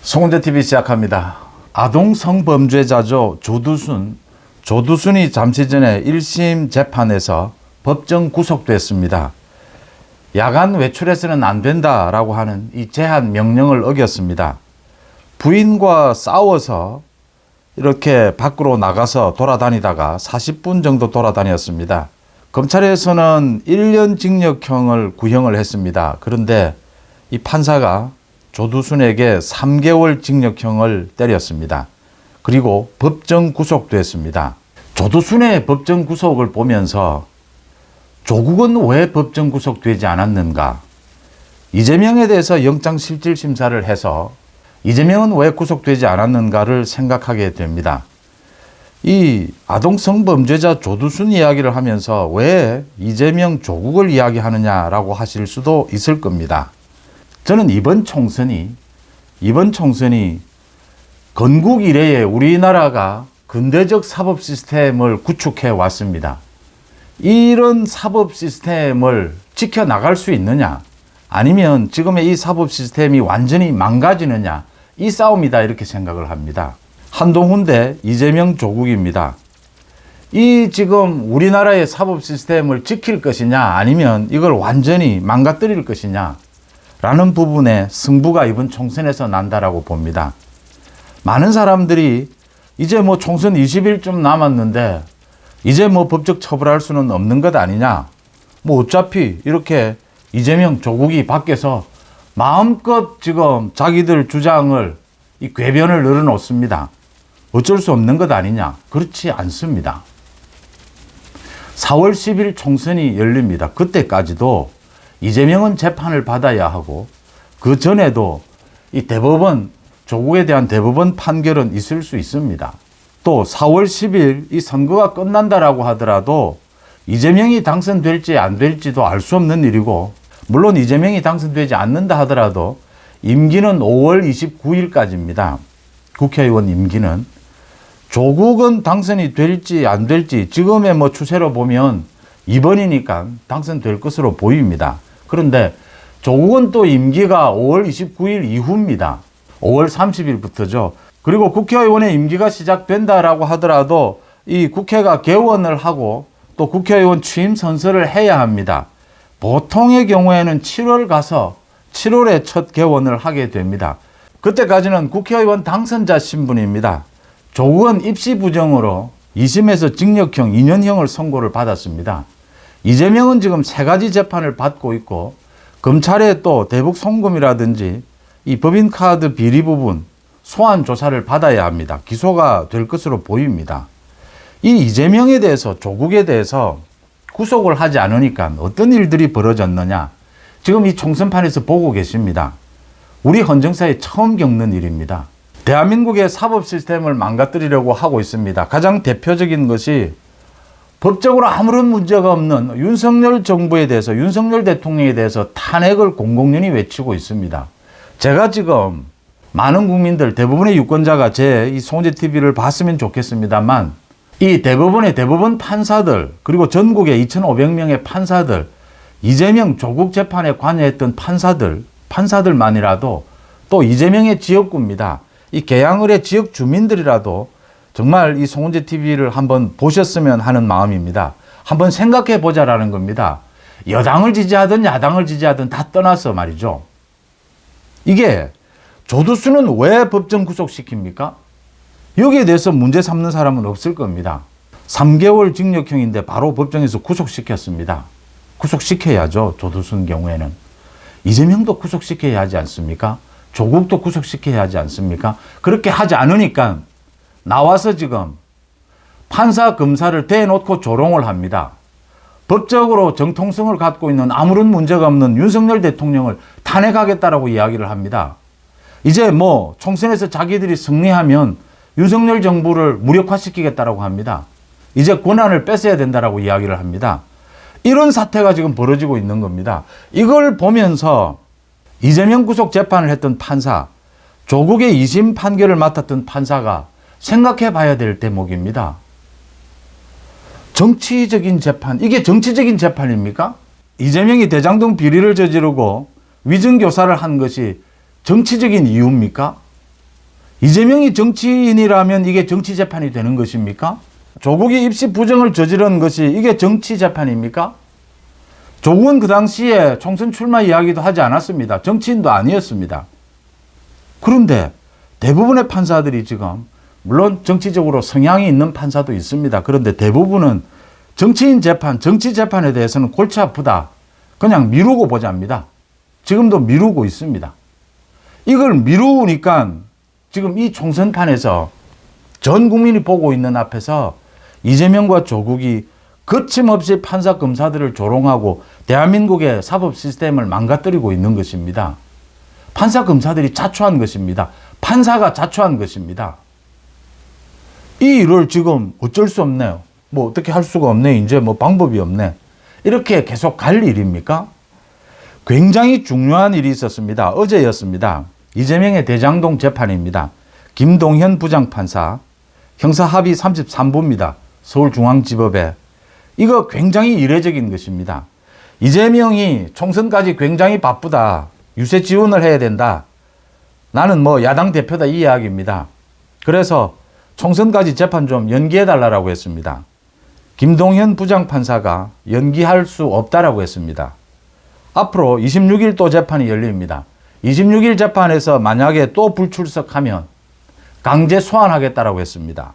송은재TV 시작합니다. 아동 성범죄자죠. 조두순이 잠시 전에 1심 재판에서 법정 구속됐습니다. 야간 외출해서는 안 된다라고 하는 이 제한 명령을 어겼습니다. 부인과 싸워서 이렇게 밖으로 나가서 돌아다니다가 40분 정도 돌아다녔습니다. 검찰에서는 1년 징역형을 구형을 했습니다. 그런데 이 판사가 조두순에게 3개월 징역형을 때렸습니다. 그리고 법정 구속됐습니다. 조두순의 법정 구속을 보면서 조국은 왜 법정 구속되지 않았는가? 이재명에 대해서 영장실질심사를 해서 이재명은 왜 구속되지 않았는가를 생각하게 됩니다. 이 아동성범죄자 조두순 이야기를 하면서 왜 이재명 조국을 이야기하느냐라고 하실 수도 있을 겁니다. 저는 이번 총선이 건국 이래에 우리나라가 근대적 사법 시스템을 구축해 왔습니다. 이런 사법 시스템을 지켜나갈 수 있느냐, 아니면 지금의 이 사법 시스템이 완전히 망가지느냐, 이 싸움이다 이렇게 생각을 합니다. 한동훈 대 이재명 조국입니다. 이 지금 우리나라의 사법 시스템을 지킬 것이냐, 아니면 이걸 완전히 망가뜨릴 것이냐 라는 부분에 승부가 이번 총선에서 난다라고 봅니다. 많은 사람들이 이제 뭐 총선 20일쯤 남았는데 이제 뭐 법적 처벌할 수는 없는 것 아니냐, 뭐 어차피 이렇게 이재명 조국이 밖에서 마음껏 지금 자기들 주장을 이 궤변을 늘어놓습니다. 어쩔 수 없는 것 아니냐? 그렇지 않습니다. 4월 10일 총선이 열립니다. 그때까지도 이재명은 재판을 받아야 하고, 그 전에도 이 대법원, 조국에 대한 대법원 판결은 있을 수 있습니다. 또 4월 10일 이 선거가 끝난다라고 하더라도 이재명이 당선될지 안 될지도 알 수 없는 일이고, 물론 이재명이 당선되지 않는다 하더라도 임기는 5월 29일까지입니다. 국회의원 임기는. 조국은 당선이 될지 안 될지 지금의 뭐 추세로 보면 2번이니까 당선될 것으로 보입니다. 그런데 조국은 또 임기가 5월 29일 이후입니다. 5월 30일부터죠. 그리고 국회의원의 임기가 시작된다라고 하더라도 이 국회가 개원을 하고 또 국회의원 취임 선서를 해야 합니다. 보통의 경우에는 7월 가서 7월에 첫 개원을 하게 됩니다. 그때까지는 국회의원 당선자 신분입니다. 조국은 입시 부정으로 2심에서 징역형 2년형을 선고를 받았습니다. 이재명은 지금 3가지 재판을 받고 있고, 검찰에 또 대북 송금이라든지 이 법인카드 비리 부분 소환 조사를 받아야 합니다. 기소가 될 것으로 보입니다. 이 이재명에 대해서, 조국에 대해서 구속을 하지 않으니까 어떤 일들이 벌어졌느냐, 지금 이 총선판에서 보고 계십니다. 우리 헌정사에 처음 겪는 일입니다. 대한민국의 사법 시스템을 망가뜨리려고 하고 있습니다. 가장 대표적인 것이 법적으로 아무런 문제가 없는 윤석열 정부에 대해서, 윤석열 대통령에 대해서 탄핵을 공공연히 외치고 있습니다. 제가 지금 많은 국민들, 대부분의 유권자가 제 이 송은재TV를 봤으면 좋겠습니다만, 이 대법원의 대법원 판사들, 그리고 전국의 2,500명의 판사들, 이재명 조국 재판에 관여했던 판사들만이라도, 또 이재명의 지역구입니다. 이 계양을의 지역 주민들이라도 정말 이 송은재TV를 한번 보셨으면 하는 마음입니다. 한번 생각해 보자라는 겁니다. 여당을 지지하든 야당을 지지하든 다 떠나서 말이죠. 이게 조두순은 왜 법정 구속시킵니까? 여기에 대해서 문제 삼는 사람은 없을 겁니다. 3개월 징역형인데 바로 법정에서 구속시켰습니다. 구속시켜야죠. 조두순 경우에는. 이재명도 구속시켜야 하지 않습니까? 조국도 구속시켜야 하지 않습니까? 그렇게 하지 않으니까 나와서 지금 판사 검사를 대놓고 조롱을 합니다. 법적으로 정통성을 갖고 있는 아무런 문제가 없는 윤석열 대통령을 탄핵하겠다라고 이야기를 합니다. 이제 뭐 총선에서 자기들이 승리하면 윤석열 정부를 무력화시키겠다라고 합니다. 이제 권한을 뺏어야 된다라고 이야기를 합니다. 이런 사태가 지금 벌어지고 있는 겁니다. 이걸 보면서 이재명 구속 재판을 했던 판사, 조국의 2심 판결을 맡았던 판사가 생각해 봐야 될 대목입니다. 정치적인 재판, 이게 정치적인 재판입니까? 이재명이 대장동 비리를 저지르고 위증교사를 한 것이 정치적인 이유입니까? 이재명이 정치인이라면 이게 정치재판이 되는 것입니까? 조국이 입시 부정을 저지른 것이 이게 정치재판입니까? 조국은 그 당시에 총선 출마 이야기도 하지 않았습니다. 정치인도 아니었습니다. 그런데 대부분의 판사들이 지금 물론 정치적으로 성향이 있는 판사도 있습니다. 그런데 대부분은 정치인 재판, 정치 재판에 대해서는 골치 아프다. 그냥 미루고 보자입니다. 지금도 미루고 있습니다. 이걸 미루니까 지금 이 총선판에서 전 국민이 보고 있는 앞에서 이재명과 조국이 거침없이 판사 검사들을 조롱하고 대한민국의 사법 시스템을 망가뜨리고 있는 것입니다. 판사 검사들이 자초한 것입니다. 판사가 자초한 것입니다. 이 일을 지금 어쩔 수 없네요. 뭐 어떻게 할 수가 없네. 이제 뭐 방법이 없네. 이렇게 계속 갈 일입니까? 굉장히 중요한 일이 있었습니다. 어제였습니다. 이재명의 대장동 재판입니다. 김동현 부장판사 형사합의 33부입니다. 서울중앙지법에. 이거 굉장히 이례적인 것입니다. 이재명이 총선까지 굉장히 바쁘다. 유세 지원을 해야 된다. 나는 뭐 야당 대표다 이 이야기입니다. 그래서 총선까지 재판 좀 연기해달라고 했습니다. 김동현 부장판사가 연기할 수 없다라고 했습니다. 앞으로 26일 또 재판이 열립니다. 26일 재판에서 만약에 또 불출석하면 강제 소환하겠다라고 했습니다.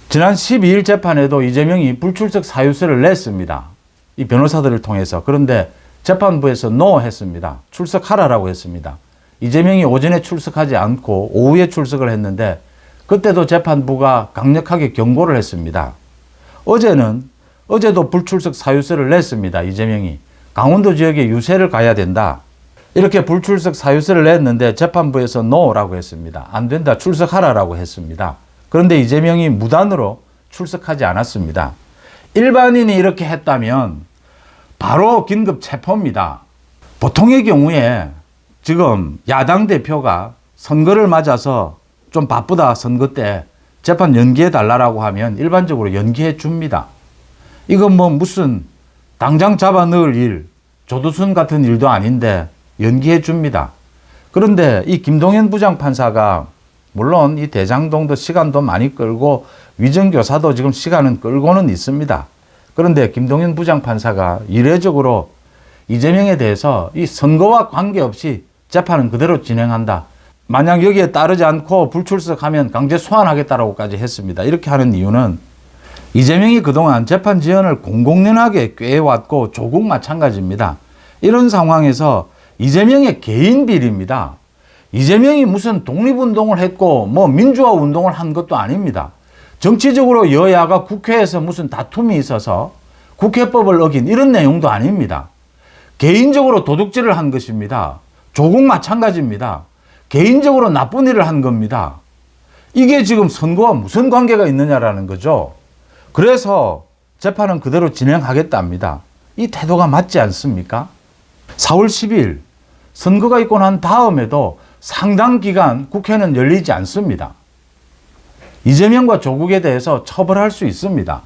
지난 12일 재판에도 이재명이 불출석 사유서를 냈습니다. 이 변호사들을 통해서. 그런데 재판부에서 NO 했습니다. 출석하라라고 했습니다. 이재명이 오전에 출석하지 않고 오후에 출석을 했는데 그때도 재판부가 강력하게 경고를 했습니다. 어제도 불출석 사유서를 냈습니다. 이재명이. 강원도 지역에 유세를 가야 된다. 이렇게 불출석 사유서를 냈는데 재판부에서 NO라고 했습니다. 안 된다. 출석하라라고 했습니다. 그런데 이재명이 무단으로 출석하지 않았습니다. 일반인이 이렇게 했다면 바로 긴급 체포입니다. 보통의 경우에 지금 야당 대표가 선거를 맞아서 좀 바쁘다 선거 때 재판 연기해 달라고 하면 일반적으로 연기해 줍니다. 이건 뭐 무슨 당장 잡아 넣을 일, 조두순 같은 일도 아닌데 연기해 줍니다. 그런데 이 김동현 부장판사가 물론 이 대장동도 시간도 많이 끌고 위정교사도 지금 시간은 끌고는 있습니다. 그런데 김동현 부장판사가 이례적으로 이재명에 대해서 이 선거와 관계없이 재판은 그대로 진행한다. 만약 여기에 따르지 않고 불출석하면 강제 소환하겠다라고까지 했습니다. 이렇게 하는 이유는 이재명이 그동안 재판 지연을 공공연하게 꾀해왔고 조국 마찬가지입니다. 이런 상황에서 이재명의 개인 비리입니다. 이재명이 무슨 독립운동을 했고 뭐 민주화 운동을 한 것도 아닙니다. 정치적으로 여야가 국회에서 무슨 다툼이 있어서 국회법을 어긴 이런 내용도 아닙니다. 개인적으로 도둑질을 한 것입니다. 조국 마찬가지입니다. 개인적으로 나쁜 일을 한 겁니다. 이게 지금 선거와 무슨 관계가 있느냐라는 거죠. 그래서 재판은 그대로 진행하겠답니다. 이 태도가 맞지 않습니까? 4월 10일 선거가 있고 난 다음에도 상당 기간 국회는 열리지 않습니다. 이재명과 조국에 대해서 처벌할 수 있습니다.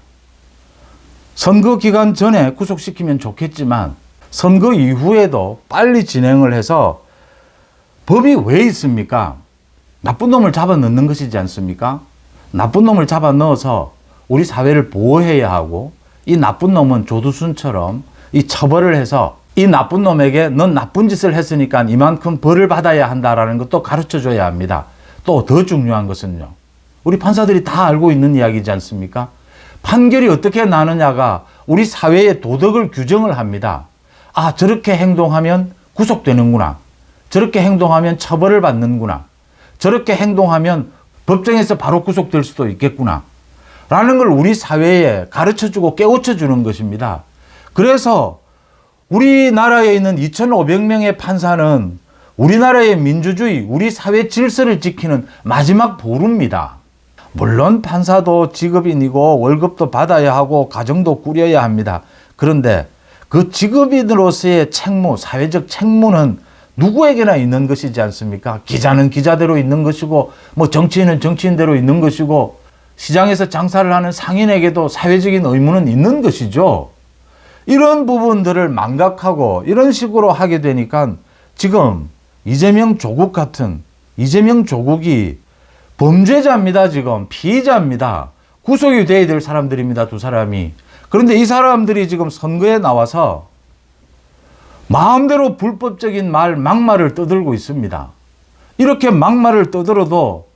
선거 기간 전에 구속시키면 좋겠지만 선거 이후에도 빨리 진행을 해서 법이 왜 있습니까? 나쁜 놈을 잡아 넣는 것이지 않습니까? 나쁜 놈을 잡아 넣어서 우리 사회를 보호해야 하고 이 나쁜 놈은 조두순처럼 이 처벌을 해서 이 나쁜 놈에게 넌 나쁜 짓을 했으니까 이만큼 벌을 받아야 한다라는 것도 가르쳐 줘야 합니다. 또 더 중요한 것은요. 우리 판사들이 다 알고 있는 이야기지 않습니까? 판결이 어떻게 나느냐가 우리 사회의 도덕을 규정을 합니다. 아, 저렇게 행동하면 구속되는구나. 저렇게 행동하면 처벌을 받는구나. 저렇게 행동하면 법정에서 바로 구속될 수도 있겠구나. 라는 걸 우리 사회에 가르쳐주고 깨우쳐주는 것입니다. 그래서 우리나라에 있는 2,500명의 판사는 우리나라의 민주주의, 우리 사회 질서를 지키는 마지막 보루입니다. 물론 판사도 직업인이고 월급도 받아야 하고 가정도 꾸려야 합니다. 그런데 그 직업인으로서의 책무, 사회적 책무는 누구에게나 있는 것이지 않습니까? 기자는 기자대로 있는 것이고 뭐 정치인은 정치인대로 있는 것이고 시장에서 장사를 하는 상인에게도 사회적인 의무는 있는 것이죠. 이런 부분들을 망각하고 이런 식으로 하게 되니까 지금 이재명 조국 같은 이재명 조국이 범죄자입니다. 지금 피의자입니다. 구속이 돼야 될 사람들입니다. 두 사람이. 그런데 이 사람들이 지금 선거에 나와서 마음대로 불법적인 막말을 떠들고 있습니다. 이렇게 막말을 떠들어도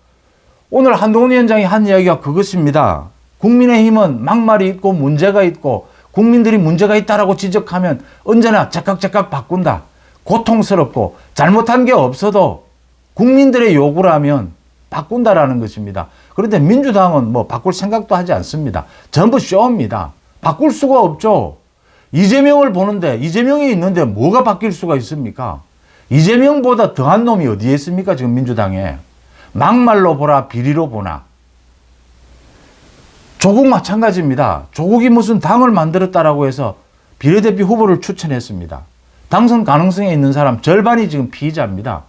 오늘 한동훈 위원장이 한 이야기가 그것입니다. 국민의힘은 막말이 있고 문제가 있고 국민들이 문제가 있다라고 지적하면 언제나 제깍제깍 바꾼다. 고통스럽고 잘못한 게 없어도 국민들의 요구를 하면 바꾼다라는 것입니다. 그런데 민주당은 뭐 바꿀 생각도 하지 않습니다. 전부 쇼입니다. 바꿀 수가 없죠. 이재명을 보는데 이재명이 있는데 뭐가 바뀔 수가 있습니까? 이재명보다 더한 놈이 어디에 있습니까? 지금 민주당에. 막말로 보나 비리로 보나. 조국 마찬가지입니다. 조국이 무슨 당을 만들었다라고 해서 비례대표 후보를 추천했습니다. 당선 가능성에 있는 사람 절반이 지금 피의자입니다.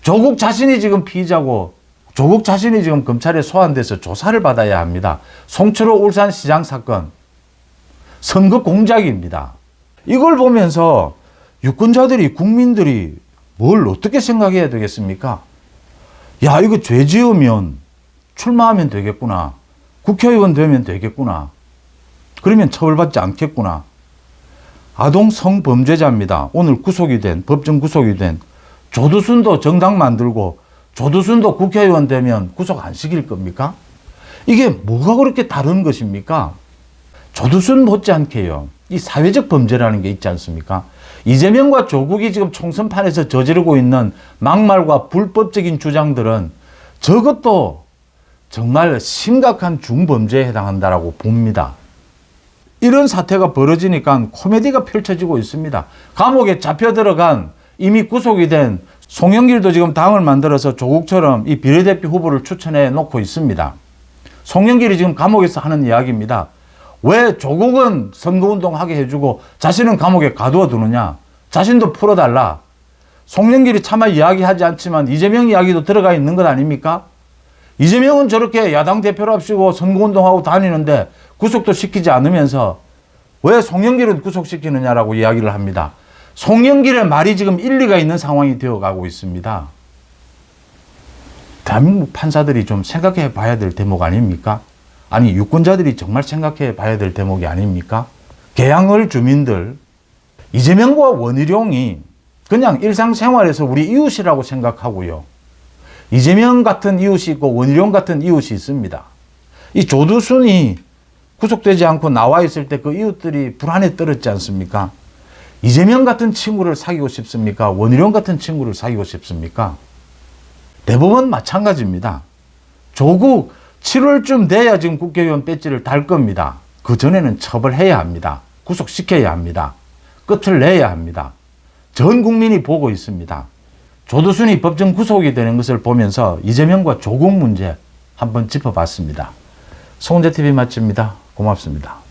조국 자신이 지금 피의자고 조국 자신이 지금 검찰에 소환돼서 조사를 받아야 합니다. 송철호 울산시장 사건 선거 공작입니다. 이걸 보면서 유권자들이 국민들이 뭘 어떻게 생각해야 되겠습니까? 야, 이거 죄 지으면 출마하면 되겠구나. 국회의원 되면 되겠구나. 그러면 처벌받지 않겠구나. 아동 성범죄자입니다. 오늘 구속이 된, 법정 구속이 된 조두순도 정당 만들고 조두순도 국회의원 되면 구속 안 시킬 겁니까? 이게 뭐가 그렇게 다른 것입니까? 조두순 못지않게요. 이 사회적 범죄라는 게 있지 않습니까? 이재명과 조국이 지금 총선판에서 저지르고 있는 막말과 불법적인 주장들은 저것도 정말 심각한 중범죄에 해당한다라고 봅니다. 이런 사태가 벌어지니까 코미디가 펼쳐지고 있습니다. 감옥에 잡혀 들어간 이미 구속이 된 송영길도 지금 당을 만들어서 조국처럼 이 비례대표 후보를 추천해 놓고 있습니다. 송영길이 지금 감옥에서 하는 이야기입니다. 왜 조국은 선거운동하게 해주고 자신은 감옥에 가두어 두느냐. 자신도 풀어달라. 송영길이 차마 이야기하지 않지만 이재명 이야기도 들어가 있는 것 아닙니까? 이재명은 저렇게 야당 대표랍시고 선거운동하고 다니는데 구속도 시키지 않으면서 왜 송영길은 구속시키느냐라고 이야기를 합니다. 송영길의 말이 지금 일리가 있는 상황이 되어가고 있습니다. 대한민국 판사들이 좀 생각해 봐야 될 대목 아닙니까? 아니 유권자들이 정말 생각해 봐야 될 대목이 아닙니까? 계양을 주민들 이재명과 원희룡이 그냥 일상생활에서 우리 이웃이라고 생각하고요. 이재명 같은 이웃이 있고 원희룡 같은 이웃이 있습니다. 이 조두순이 구속되지 않고 나와 있을 때 그 이웃들이 불안에 떨었지 않습니까? 이재명 같은 친구를 사귀고 싶습니까? 원희룡 같은 친구를 사귀고 싶습니까? 대법원 마찬가지입니다. 조국 7월쯤 돼야 지금 국회의원 배지를 달 겁니다. 그 전에는 처벌해야 합니다. 구속시켜야 합니다. 끝을 내야 합니다. 전 국민이 보고 있습니다. 조두순이 법정 구속이 되는 것을 보면서 이재명과 조국 문제 한번 짚어봤습니다. 송은재TV 마칩니다. 고맙습니다.